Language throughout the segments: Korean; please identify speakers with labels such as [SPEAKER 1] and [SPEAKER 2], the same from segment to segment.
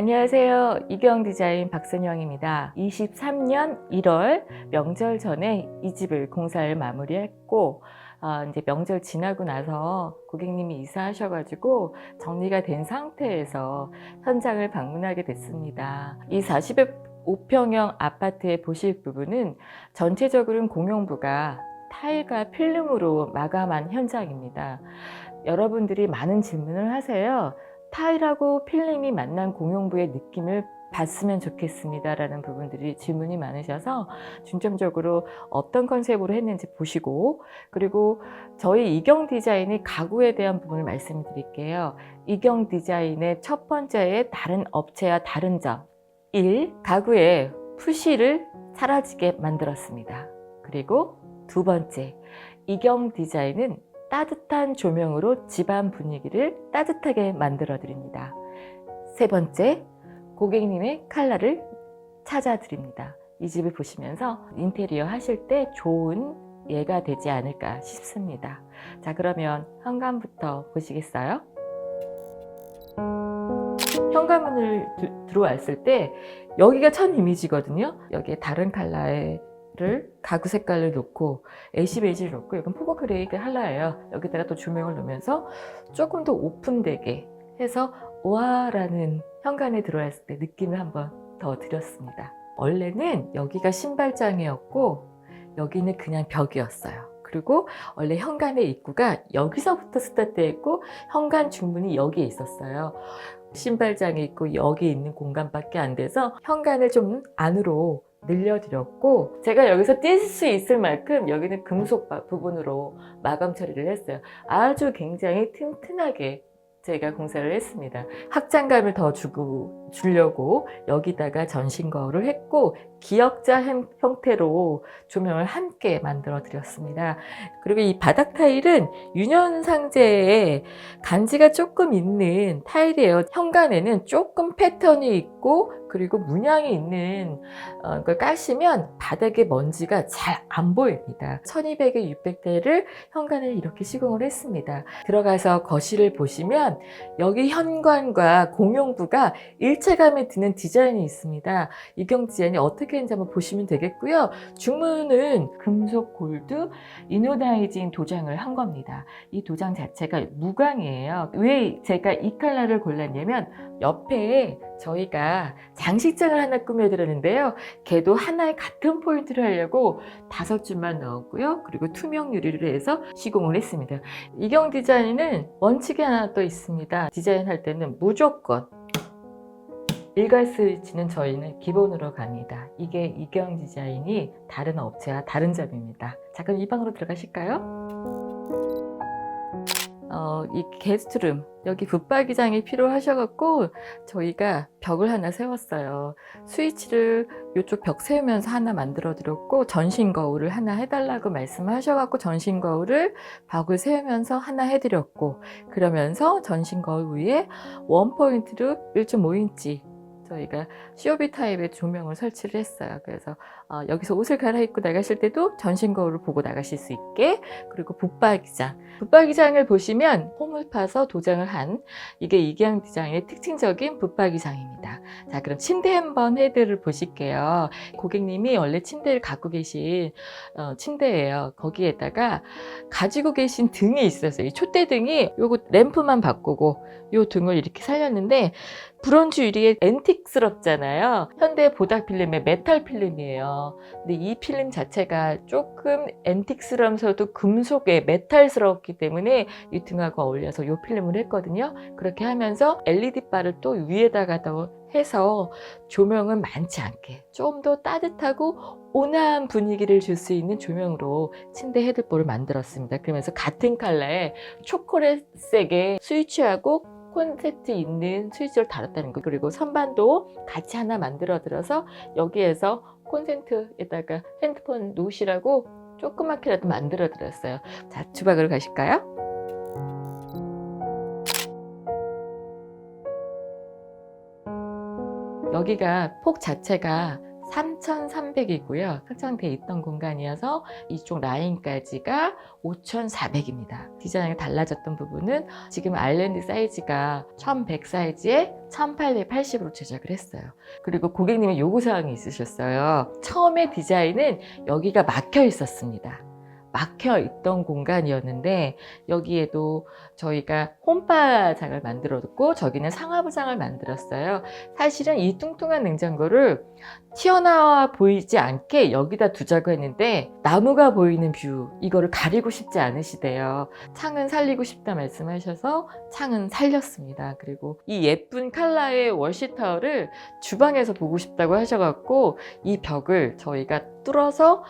[SPEAKER 1] 안녕하세요. 이경 디자인 박선영입니다. 23년 1월 명절 전에 이 집을 공사를 마무리했고 이제 명절 지나고 나서 고객님이 이사하셔가지고 정리가 된 상태에서 현장을 방문하게 됐습니다. 이 45평형 아파트의 보실 부분은 전체적으로는 공용부가 타일과 필름으로 마감한 현장입니다. 여러분들이 많은 질문을 하세요. 타일하고 필름이 만난 공용부의 느낌을 봤으면 좋겠습니다 라는 부분들이 질문이 많으셔서 중점적으로 어떤 컨셉으로 했는지 보시고, 그리고 저희 이경 디자인의 가구에 대한 부분을 말씀드릴게요. 이경 디자인의 첫 번째의 다른 업체와 다른 점 1. 가구에 푸시를 사라지게 만들었습니다. 그리고 두 번째, 이경 디자인은 따뜻한 조명으로 집안 분위기를 따뜻하게 만들어 드립니다. 세 번째, 고객님의 컬러를 찾아 드립니다. 이 집을 보시면서 인테리어 하실 때 좋은 예가 되지 않을까 싶습니다. 자, 그러면 현관부터 보시겠어요? 현관문을 들어왔을 때 여기가 첫 이미지거든요. 여기에 다른 컬러의 가구 색깔을 놓고 애쉬 베이지를 놓고, 여기는 포거 그레이 컬러예요. 여기다가 또 조명을 놓으면서 조금 더 오픈되게 해서 와라는 현관에 들어왔을 때 느낌을 한번 더 드렸습니다. 원래는 여기가 신발장이었고 여기는 그냥 벽이었어요. 그리고 원래 현관의 입구가 여기서부터 스타트했고 현관 중문이 여기에 있었어요. 신발장이 있고 여기 있는 공간밖에 안 돼서 현관을 좀 안으로 늘려드렸고, 제가 여기서 뛸 수 있을 만큼 여기는 금속 부분으로 마감 처리를 했어요. 아주 굉장히 튼튼하게 제가 공사를 했습니다. 확장감을 더 주려고 여기다가 전신 거울을 했고 기역자 형태로 조명을 함께 만들어 드렸습니다. 그리고 이 바닥 타일은 유년상제에 간지가 조금 있는 타일이에요. 현관에는 조금 패턴이 있고 그리고 문양이 있는 걸 까시면 바닥에 먼지가 잘 안 보입니다. 1200에 600대를 현관에 이렇게 시공을 했습니다. 들어가서 거실을 보시면 여기 현관과 공용부가 일체감이 드는 디자인이 있습니다. 이경 디자인이 어떻게 했는지 한번 보시면 되겠고요. 중문은 금속 골드 이노다이징 도장을 한 겁니다. 이 도장 자체가 무광이에요. 왜 제가 이 컬러를 골랐냐면 옆에 저희가 장식장을 하나 꾸며드렸는데요. 걔도 하나의 같은 포인트를 하려고 5줄만 넣었고요. 그리고 투명 유리를 해서 시공을 했습니다. 이경 디자인은 원칙이 하나 또 있습니다. 디자인할 때는 무조건 일괄 스위치는 저희는 기본으로 갑니다. 이게 이경 디자인이 다른 업체와 다른 점입니다. 자, 그럼 이 방으로 들어가실까요? 이 게스트룸, 여기 붙박이장이 필요하셔갖고 저희가 벽을 하나 세웠어요. 스위치를 이쪽 벽 세우면서 하나 만들어 드렸고, 전신 거울을 하나 해달라고 말씀하셔갖고 전신 거울을 벽을 세우면서 하나 해드렸고, 그러면서 전신 거울 위에 원포인트로 1.5인치 저희가 COB 타입의 조명을 설치를 했어요. 그래서 여기서 옷을 갈아입고 나가실 때도 전신 거울을 보고 나가실 수 있게. 그리고 붙박이장을 보시면 홈을 파서 도장을 한, 이게 이경 디자인의 특징적인 붙박이장입니다. 자, 그럼 침대 한번 헤드를 보실게요. 고객님이 원래 침대를 갖고 계신 침대예요. 거기에다가 가지고 계신 등이 있었어요. 이 촛대등이 요거 램프만 바꾸고 요 등을 이렇게 살렸는데, 브론즈 유리에 앤틱스럽잖아요. 현대 보닥 필름의 메탈 필름이에요. 근데 이 필름 자체가 조금 앤틱스러면서도 금속의 메탈스럽기 때문에 이 등하고 어울려서 이 필름을 했거든요. 그렇게 하면서 LED 바를 또 위에다가 더 해서 조명은 많지 않게 좀 더 따뜻하고 온화한 분위기를 줄 수 있는 조명으로 침대 헤드볼을 만들었습니다. 그러면서 같은 컬러의 초콜릿색의 스위치하고 콘센트 있는 스위치를 달았다는 거. 그리고 선반도 같이 하나 만들어 들어서 여기에서 콘센트에다가 핸드폰 놓으시라고 조그맣게라도 만들어 드렸어요. 자, 주방으로 가실까요? 여기가 폭 자체가 3,300이고요. 확장되어 있던 공간이어서 이쪽 라인까지가 5,400입니다. 디자인이 달라졌던 부분은 지금 아일랜드 사이즈가 1,100 사이즈에 1,880으로 제작을 했어요. 그리고 고객님의 요구사항이 있으셨어요. 처음에 디자인은 여기가 막혀 있었습니다. 막혀 있던 공간이었는데 여기에도 저희가 홈바장을 만들어뒀고 저기는 상하부장을 만들었어요. 사실은 이 뚱뚱한 냉장고를 튀어나와 보이지 않게 여기다 두자고 했는데 나무가 보이는 뷰 이거를 가리고 싶지 않으시대요. 창은 살리고 싶다 말씀하셔서 창은 살렸습니다. 그리고 이 예쁜 컬러의 워시 타월을 주방에서 보고 싶다고 하셔갖고 이 벽을 저희가 뚫어서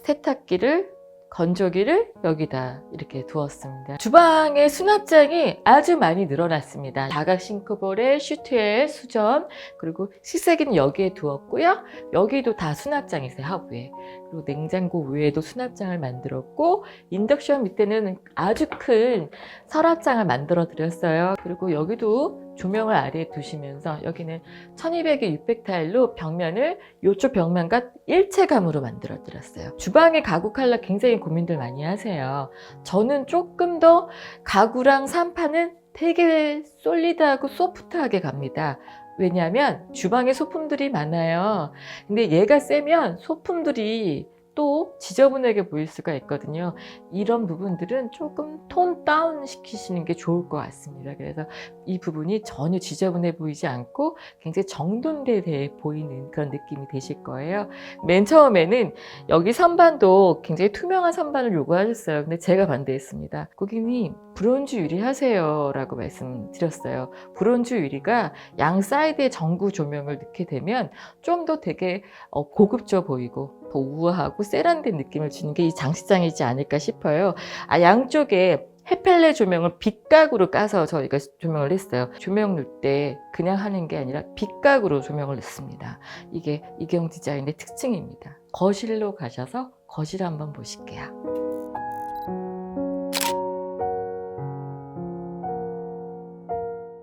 [SPEAKER 1] 세탁기를 건조기를 여기다 이렇게 두었습니다. 주방의 수납장이 아주 많이 늘어났습니다. 다각 싱크볼에 슈트에 수전 그리고 식세기는 여기에 두었고요. 여기도 다 수납장이 있어요. 하부에. 그리고 냉장고 위에도 수납장을 만들었고 인덕션 밑에는 아주 큰 서랍장을 만들어 드렸어요. 그리고 여기도 조명을 아래에 두시면서 여기는 1200에 600 타일로 벽면을 이쪽 벽면과 일체감으로 만들어 드렸어요. 주방의 가구 컬러 굉장히 고민들 많이 하세요. 저는 조금 더 가구랑 산판은 되게 솔리드하고 소프트하게 갑니다. 왜냐하면 주방에 소품들이 많아요. 근데 얘가 세면 소품들이 또 지저분하게 보일 수가 있거든요. 이런 부분들은 조금 톤 다운 시키시는 게 좋을 것 같습니다. 그래서 이 부분이 전혀 지저분해 보이지 않고 굉장히 정돈돼 보이는 그런 느낌이 되실 거예요. 맨 처음에는 여기 선반도 굉장히 투명한 선반을 요구하셨어요. 근데 제가 반대했습니다. 고객님 브론즈 유리하세요 라고 말씀드렸어요. 브론즈 유리가 양 사이드에 전구 조명을 넣게 되면 좀 더 되게 고급져 보이고 더 우아하고 세련된 느낌을 주는 게 이 장식장이지 않을까 싶어요. 양쪽에 헤펠레 조명을 빛각으로 까서 저희가 조명을 했어요. 조명 넣을 때 그냥 하는 게 아니라 빛각으로 조명을 넣습니다. 이게 이경 디자인의 특징입니다. 거실로 가셔서 거실 한번 보실게요.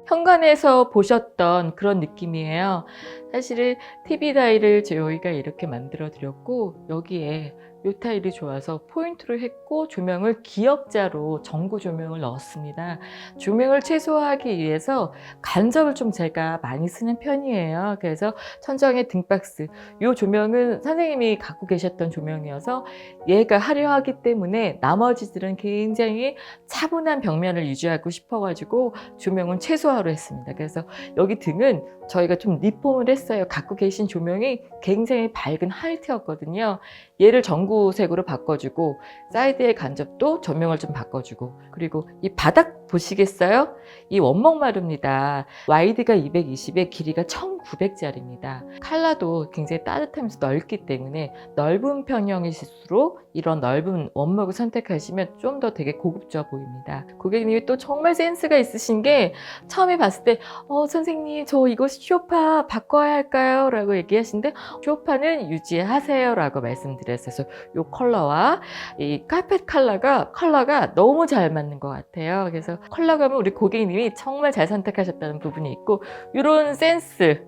[SPEAKER 1] 현관에서 보셨던 그런 느낌이에요. 사실은 TV 타일을 저희가 이렇게 만들어 드렸고 여기에 이 타일이 좋아서 포인트로 했고 조명을 기역자로 전구 조명을 넣었습니다. 조명을 최소화하기 위해서 간접을 좀 제가 많이 쓰는 편이에요. 그래서 천정에 등박스 이 조명은 선생님이 갖고 계셨던 조명이어서 얘가 화려하기 때문에 나머지들은 굉장히 차분한 벽면을 유지하고 싶어가지고 조명은 최소화로 했습니다. 그래서 여기 등은 저희가 좀 리폼을 했어요. 갖고 계신 조명이 굉장히 밝은 화이트였거든요. 얘를 전구색으로 바꿔주고 사이드의 간접도 조명을 좀 바꿔주고 그리고 이 바닥 보시겠어요? 이 원목마루입니다. 와이드가 220에 길이가 1900짜리입니다. 컬러도 굉장히 따뜻하면서 넓기 때문에 넓은 평형일수록 이런 넓은 원목을 선택하시면 좀 더 되게 고급져 보입니다. 고객님이 또 정말 센스가 있으신 게 처음에 봤을 때 선생님 저 이거 소파 바꿔야 할까요? 라고 얘기하시는데 소파는 유지하세요 라고 말씀드렸어요. 그래서 이 컬러와 이 카펫 컬러가 너무 잘 맞는 것 같아요. 그래서 컬러감은 우리 고객님이 정말 잘 선택하셨다는 부분이 있고 이런 센스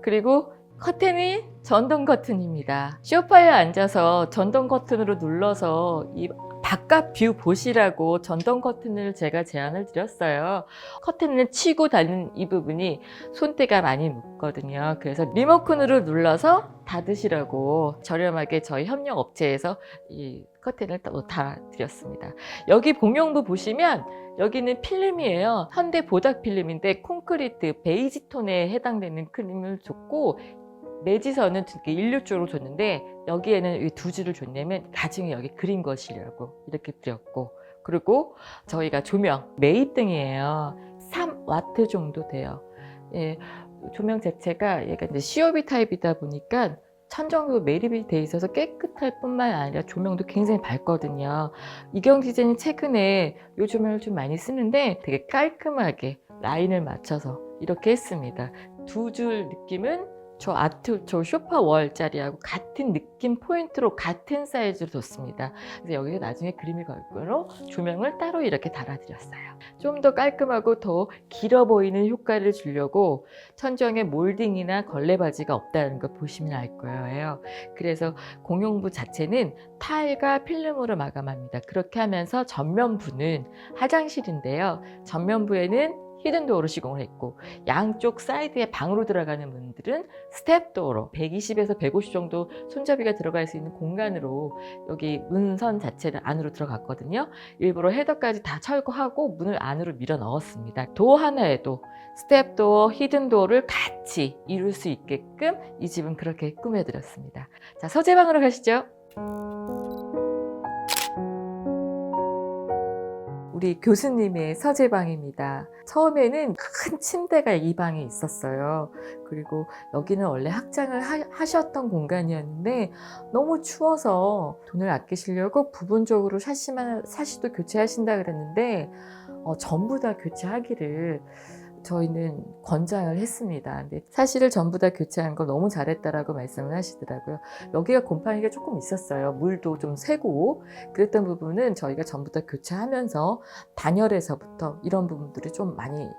[SPEAKER 1] 그리고 커튼이 전동 커튼입니다. 소파에 앉아서 전동 커튼으로 눌러서 이 바깥 뷰 보시라고 전동 커튼을 제가 제안을 드렸어요. 커튼을 치고 닫는 이 부분이 손때가 많이 묻거든요. 그래서 리모컨으로 눌러서 닫으시라고 저렴하게 저희 협력 업체에서 이 커튼을 또 달아드렸습니다. 여기 봉용부 보시면 여기는 필름이에요. 현대 보닥 필름인데 콘크리트 베이지 톤에 해당되는 필름을 줬고 매지선은 일류 쪽으로 줬는데 여기에는 왜 두 줄을 줬냐면 나중에 여기 그린 것이라고 이렇게 드렸고 그리고 저희가 조명 매입등이에요. 3W 정도 돼요. 예, 조명 자체가 얘가 이제 COB 타입이다 보니까 천정도 매립이 돼 있어서 깨끗할 뿐만 아니라 조명도 굉장히 밝거든요. 이경 디자인이 최근에 이 조명을 좀 많이 쓰는데 되게 깔끔하게 라인을 맞춰서 이렇게 했습니다. 두 줄 느낌은 저 소파 월 자리하고 같은 느낌 포인트로 같은 사이즈로 뒀습니다. 그래서 여기서 나중에 그림을 걸고로 조명을 따로 이렇게 달아드렸어요. 좀 더 깔끔하고 더 길어 보이는 효과를 주려고 천정에 몰딩이나 걸레바지가 없다는 걸 보시면 알 거예요. 그래서 공용부 자체는 타일과 필름으로 마감합니다. 그렇게 하면서 전면부는 화장실인데요. 전면부에는 히든도어로 시공을 했고, 양쪽 사이드에 방으로 들어가는 문들은 스텝도어로 120에서 150 정도 손잡이가 들어갈 수 있는 공간으로 여기 문선 자체를 안으로 들어갔거든요. 일부러 헤더까지 다 철거하고 문을 안으로 밀어 넣었습니다. 도어 하나에도 스텝도어, 히든도어를 같이 이룰 수 있게끔 이 집은 그렇게 꾸며드렸습니다. 자, 서재방으로 가시죠. 우리 교수님의 서재방입니다. 처음에는 큰 침대가 이 방에 있었어요. 그리고 여기는 원래 학장을 하셨던 공간이었는데 너무 추워서 돈을 아끼시려고 부분적으로 샤시도 교체하신다 그랬는데 전부 다 교체하기를 저희는 권장을 했습니다. 근데 사실을 전부 다 교체한 거 너무 잘했다라고 말씀을 하시더라고요. 여기가 곰팡이가 조금 있었어요. 물도 좀 새고 그랬던 부분은 저희가 전부 다 교체하면서 단열에서부터 이런 부분들이 좀 많이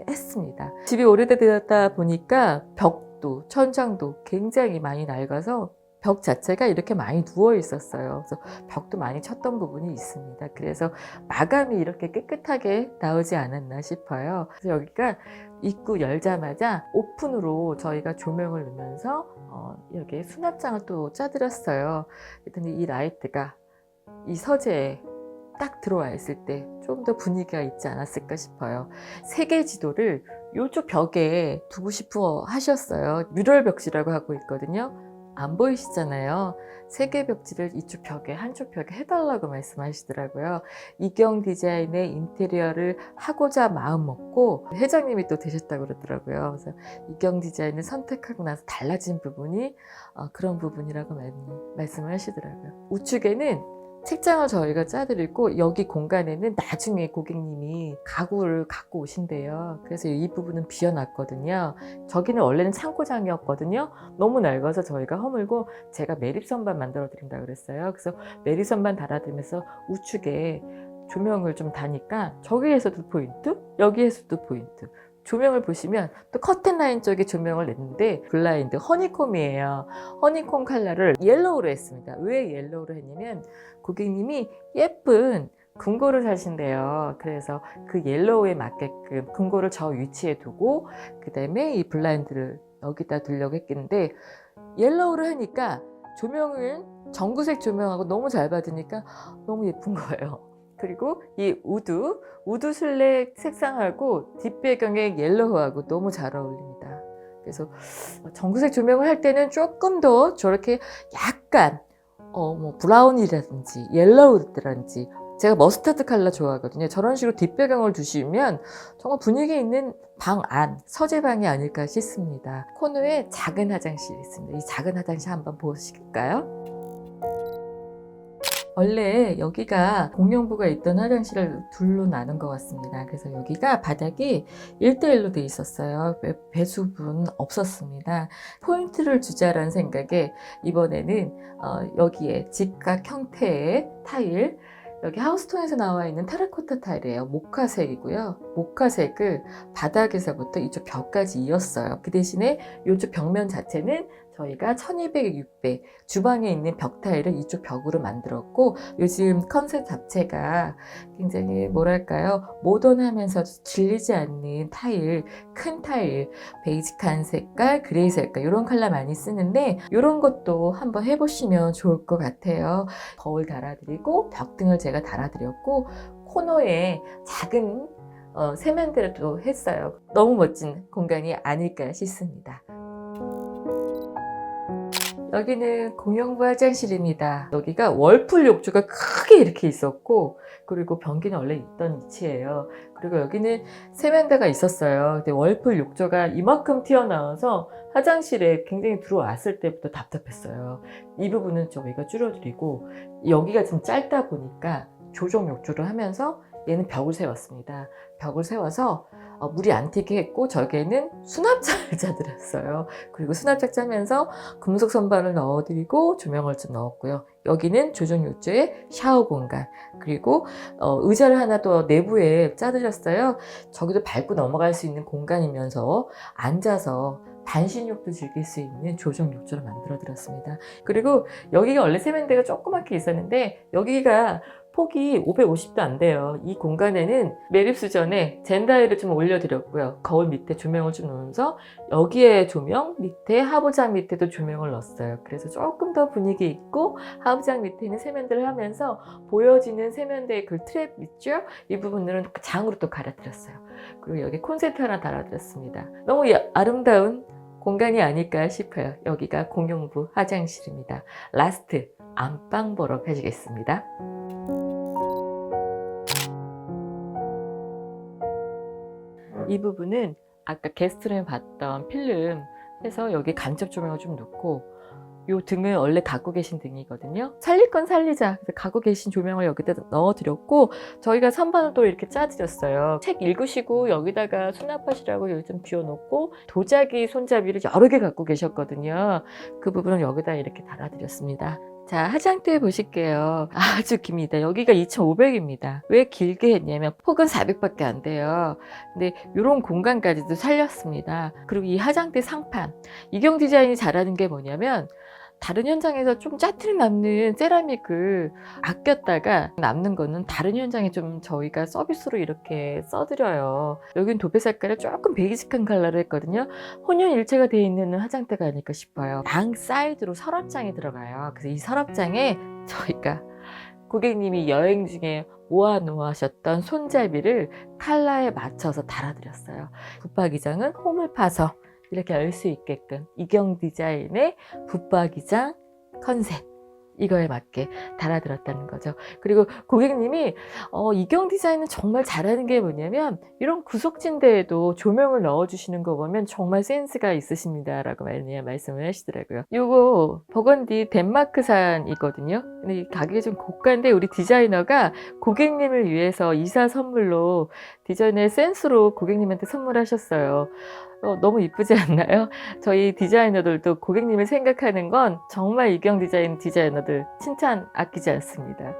[SPEAKER 1] 했습니다. 집이 오래되다 보니까 벽도 천장도 굉장히 많이 낡아서 벽 자체가 이렇게 많이 누워 있었어요. 그래서 벽도 많이 쳤던 부분이 있습니다. 그래서 마감이 이렇게 깨끗하게 나오지 않았나 싶어요. 그래서 여기가 입구 열자마자 오픈으로 저희가 조명을 넣으면서 여기에 수납장을 또 짜드렸어요. 그랬더니 이 라이트가 이 서재에 딱 들어와 있을 때 좀 더 분위기가 있지 않았을까 싶어요. 세계 지도를 이쪽 벽에 두고 싶어 하셨어요. 뮤럴 벽지라고 하고 있거든요. 안 보이시잖아요. 세계 벽지를 이쪽 벽에 한쪽 벽에 해달라고 말씀하시더라고요. 이경 디자인의 인테리어를 하고자 마음 먹고 회장님이 또 되셨다고 그러더라고요. 그래서 이경 디자인을 선택하고 나서 달라진 부분이 그런 부분이라고 말씀을 하시더라고요. 우측에는 책장을 저희가 짜드리고 여기 공간에는 나중에 고객님이 가구를 갖고 오신대요. 그래서 이 부분은 비어놨거든요. 저기는 원래는 창고장이었거든요. 너무 낡아서 저희가 허물고 제가 매립선반 만들어 드린다고 그랬어요. 그래서 매립선반 달아드리면서 우측에 조명을 좀 다니까 저기에서도 포인트, 여기에서도 포인트. 조명을 보시면 또 커튼 라인 쪽에 조명을 냈는데 블라인드 허니콤이에요. 허니콤 컬러를 옐로우로 했습니다. 왜 옐로우로 했냐면 고객님이 예쁜 금고를 사신대요. 그래서 그 옐로우에 맞게끔 금고를 저 위치에 두고 그 다음에 이 블라인드를 여기다 두려고 했겠는데 옐로우를 하니까 조명을 전구색 조명하고 너무 잘 받으니까 너무 예쁜 거예요. 그리고 이 우드 슬랙 색상하고 뒷배경의 옐로우하고 너무 잘 어울립니다. 그래서 전구색 조명을 할 때는 조금 더 저렇게 약간 뭐 브라운이라든지 옐로우라든지 제가 머스타드 컬러 좋아하거든요. 저런 식으로 뒷배경을 두시면 정말 분위기 있는 방 안, 서재방이 아닐까 싶습니다. 코너에 작은 화장실이 있습니다. 이 작은 화장실 한번 보실까요? 원래 여기가 공용부가 있던 화장실을 둘로 나눈 것 같습니다. 그래서 여기가 바닥이 1대1로 돼 있었어요. 배수분 없었습니다. 포인트를 주자라는 생각에 이번에는 여기에 직각 형태의 타일, 여기 하우스톤에서 나와 있는 테라코타 타일이에요. 모카색이고요. 모카색을 바닥에서부터 이쪽 벽까지 이었어요. 그 대신에 이쪽 벽면 자체는 저희가 1200, 600 주방에 있는 벽 타일을 이쪽 벽으로 만들었고 요즘 컨셉 자체가 굉장히 뭐랄까요 모던하면서 질리지 않는 타일, 큰 타일, 베이직한 색깔, 그레이 색깔 이런 컬러 많이 쓰는데 이런 것도 한번 해보시면 좋을 것 같아요. 거울 달아드리고 벽등을 제가 달아드렸고 코너에 작은 세면대를 또 했어요. 너무 멋진 공간이 아닐까 싶습니다. 여기는 공용부 화장실입니다. 여기가 월풀 욕조가 크게 이렇게 있었고 그리고 변기는 원래 있던 위치예요. 그리고 여기는 세면대가 있었어요. 근데 월풀 욕조가 이만큼 튀어나와서 화장실에 굉장히 들어왔을 때부터 답답했어요. 이 부분은 저희가 줄여드리고 여기가 좀 짧다 보니까 조정 욕조를 하면서 얘는 벽을 세웠습니다. 벽을 세워서 물이 안 튀게 했고 저기에는 수납장을 짜드렸어요. 그리고 수납장 짜면서 금속 선반을 넣어드리고 조명을 좀 넣었고요. 여기는 조정 욕조의 샤워 공간, 그리고 의자를 하나 더 내부에 짜드렸어요. 저기도 밟고 넘어갈 수 있는 공간이면서 앉아서 반신욕도 즐길 수 있는 조정 욕조를 만들어 드렸습니다. 그리고 여기가 원래 세면대가 조그맣게 있었는데 여기가 폭이 550도 안 돼요. 이 공간에는 매립수전에 젠다이를 좀 올려드렸고요. 거울 밑에 조명을 좀 놓으면서 여기에 조명, 밑에 하부장 밑에도 조명을 넣었어요. 그래서 조금 더 분위기 있고 하부장 밑에 있는 세면대를 하면서 보여지는 세면대의 그 트랩 있죠? 이 부분들은 장으로 또 갈아드렸어요. 그리고 여기 콘센트 하나 달아드렸습니다. 너무 아름다운 공간이 아닐까 싶어요. 여기가 공용부 화장실입니다. 라스트 안방 보러 가시겠습니다. 이 부분은 아까 게스트룸에 봤던 필름 해서 여기 간접 조명을 좀 넣고, 이 등은 원래 갖고 계신 등이거든요. 살릴 건 살리자. 그래서 갖고 계신 조명을 여기다 넣어드렸고, 저희가 선반을 또 이렇게 짜드렸어요. 책 읽으시고 여기다가 수납하시라고 여기 좀 비워놓고, 도자기 손잡이를 여러 개 갖고 계셨거든요. 그 부분을 여기다 이렇게 달아드렸습니다. 자, 화장대 보실게요. 아주 깁니다. 여기가 2,500입니다. 왜 길게 했냐면 폭은 400밖에 안 돼요. 근데 이런 공간까지도 살렸습니다. 그리고 이 화장대 상판, 이경 디자인이 잘하는 게 뭐냐면 다른 현장에서 좀 짜투리 남는 세라믹을 아꼈다가 남는 거는 다른 현장에 좀 저희가 서비스로 이렇게 써드려요. 여긴 도배 색깔을 조금 베이직한 컬러를 했거든요. 혼연일체가 되어 있는 화장대가 아닐까 싶어요. 양 사이드로 서랍장이 들어가요. 그래서 이 서랍장에 저희가 고객님이 여행 중에 모아놓으셨던 손잡이를 컬러에 맞춰서 달아드렸어요. 붙박이장은 홈을 파서 이렇게 열 수 있게끔 이경 디자인의 붙박이장 컨셉, 이거에 맞게 달아들었다는 거죠. 그리고 고객님이 이경 디자인은 정말 잘하는 게 뭐냐면 이런 구석진대에도 조명을 넣어주시는 거 보면 정말 센스가 있으십니다 라고 말씀을 하시더라고요. 이거 버건디 덴마크산이거든요. 근데 이 가격이 좀 고가인데 우리 디자이너가 고객님을 위해서 이사 선물로 디자인의 센스로 고객님한테 선물하셨어요. 너무 이쁘지 않나요? 저희 디자이너들도 고객님을 생각하는 건 정말 이경 디자인 디자이너들 칭찬 아끼지 않습니다.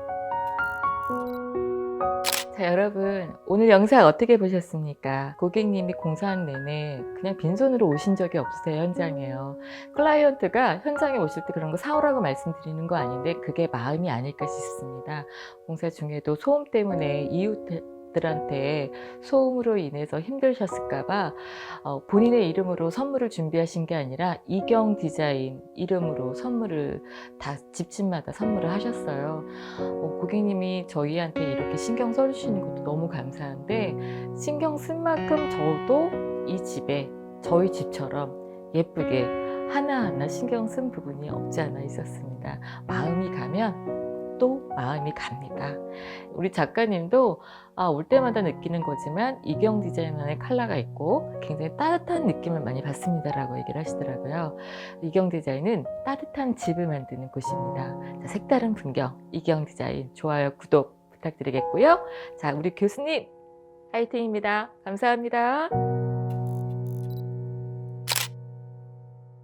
[SPEAKER 1] 자, 여러분 오늘 영상 어떻게 보셨습니까? 고객님이 공사하는 내내 그냥 빈손으로 오신 적이 없으세요. 현장에요. 클라이언트가 현장에 오실 때 그런 거 사오라고 말씀드리는 거 아닌데 그게 마음이 아닐까 싶습니다. 공사 중에도 소음 때문에 이웃들한테 소음으로 인해서 힘드셨을까봐 본인의 이름으로 선물을 준비하신 게 아니라 이경 디자인 이름으로 선물을 다 집집마다 선물을 하셨어요. 고객님이 저희한테 이렇게 신경 써주시는 것도 너무 감사한데 신경 쓴 만큼 저도 이 집에 저희 집처럼 예쁘게 하나하나 신경 쓴 부분이 없지 않아 있었습니다. 마음이 가면 또 마음이 갑니다. 우리 작가님도 올 때마다 느끼는 거지만 이경 디자인만의 컬러가 있고 굉장히 따뜻한 느낌을 많이 받습니다 라고 얘기를 하시더라고요. 이경 디자인은 따뜻한 집을 만드는 곳입니다. 자, 색다른 풍경 이경 디자인 좋아요 구독 부탁드리겠고요. 자, 우리 교수님 화이팅입니다. 감사합니다.